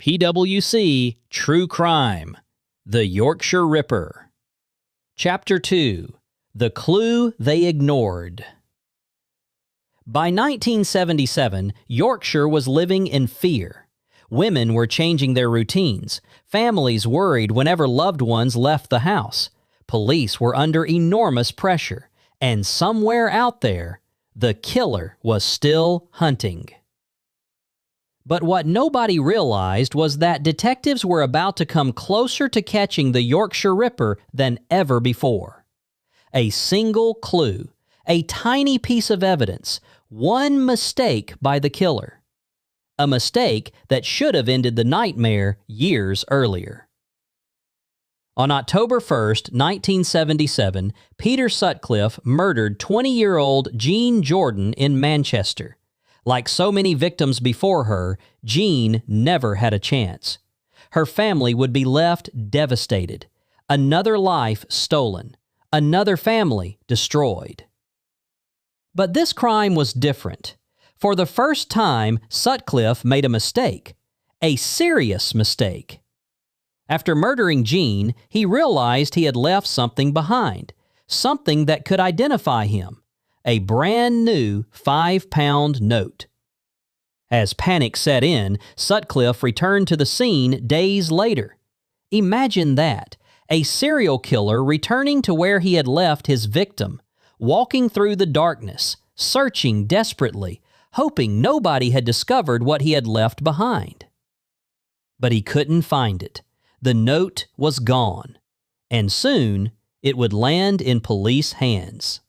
PWC True Crime, The Yorkshire Ripper. Chapter 2, The Clue They Ignored. By 1977, Yorkshire was living in fear. Women were changing their routines. Families worried whenever loved ones left the house. Police were under enormous pressure. And somewhere out there, the killer was still hunting. But what nobody realized was that detectives were about to come closer to catching the Yorkshire Ripper than ever before. A single clue, a tiny piece of evidence, one mistake by the killer. A mistake that should have ended the nightmare years earlier. On October 1st, 1977, Peter Sutcliffe murdered 20-year-old Jean Jordan in Manchester. Like so many victims before her, Jean never had a chance. Her family would be left devastated. Another life stolen. Another family destroyed. But this crime was different. For the first time, Sutcliffe made a mistake. A serious mistake. After murdering Jean, he realized he had left something behind. Something that could identify him. A brand new 5-pound note. As panic set in, Sutcliffe returned to the scene days later. Imagine that, a serial killer returning to where he had left his victim, walking through the darkness, searching desperately, hoping nobody had discovered what he had left behind. But he couldn't find it. The note was gone, and soon it would land in police hands.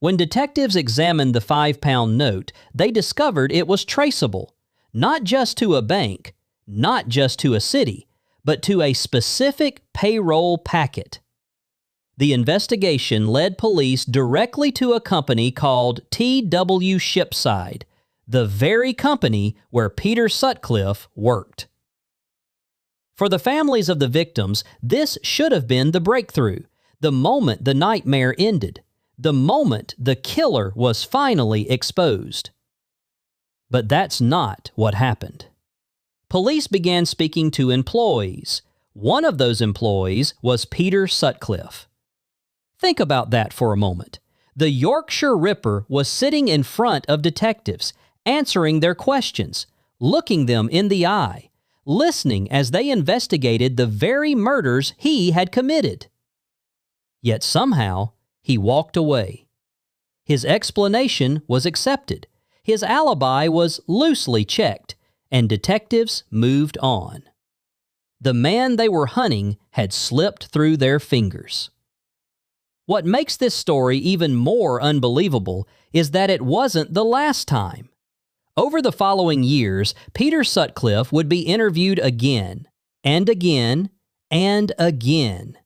When detectives examined the 5-pound note, they discovered it was traceable, not just to a bank, not just to a city, but to a specific payroll packet. The investigation led police directly to a company called T.W. Shipside, the very company where Peter Sutcliffe worked. For the families of the victims, this should have been the breakthrough, the moment the nightmare ended. The moment the killer was finally exposed. But that's not what happened. Police began speaking to employees. One of those employees was Peter Sutcliffe. Think about that for a moment. The Yorkshire Ripper was sitting in front of detectives, answering their questions, looking them in the eye, listening as they investigated the very murders he had committed. Yet somehow, he walked away. His explanation was accepted. His alibi was loosely checked, and detectives moved on. The man they were hunting had slipped through their fingers. What makes this story even more unbelievable is that it wasn't the last time. Over the following years, Peter Sutcliffe would be interviewed again, and again, and again.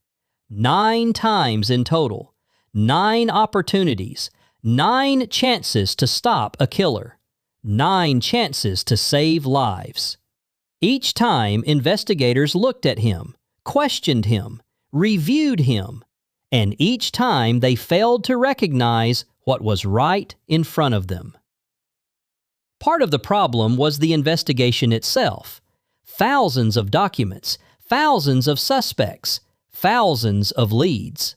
9 times in total. 9 opportunities, 9 chances to stop a killer, 9 chances to save lives. Each time, investigators looked at him, questioned him, reviewed him, and each time they failed to recognize what was right in front of them. Part of the problem was the investigation itself. Thousands of documents, thousands of suspects, thousands of leads.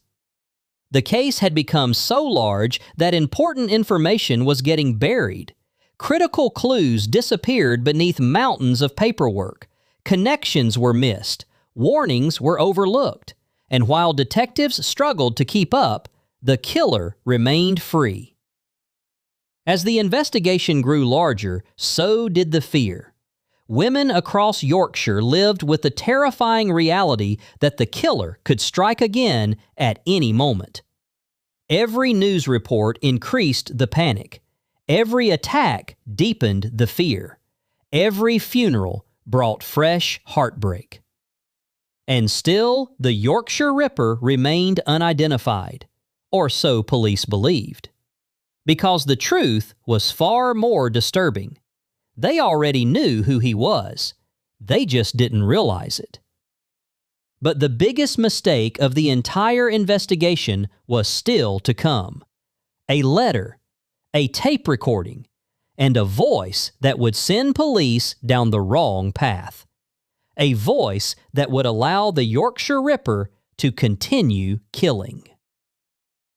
The case had become so large that important information was getting buried. Critical clues disappeared beneath mountains of paperwork. Connections were missed. Warnings were overlooked. And while detectives struggled to keep up, the killer remained free. As the investigation grew larger, so did the fear. Women across Yorkshire lived with the terrifying reality that the killer could strike again at any moment. Every news report increased the panic. Every attack deepened the fear. Every funeral brought fresh heartbreak. And still, the Yorkshire Ripper remained unidentified, or so police believed. Because the truth was far more disturbing. They already knew who he was. They just didn't realize it. But the biggest mistake of the entire investigation was still to come. A letter, a tape recording, and a voice that would send police down the wrong path. A voice that would allow the Yorkshire Ripper to continue killing.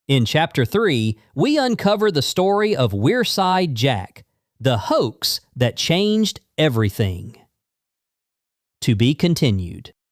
In Chapter 3, we uncover the story of Wearside Jack, the hoax that changed everything. To be continued.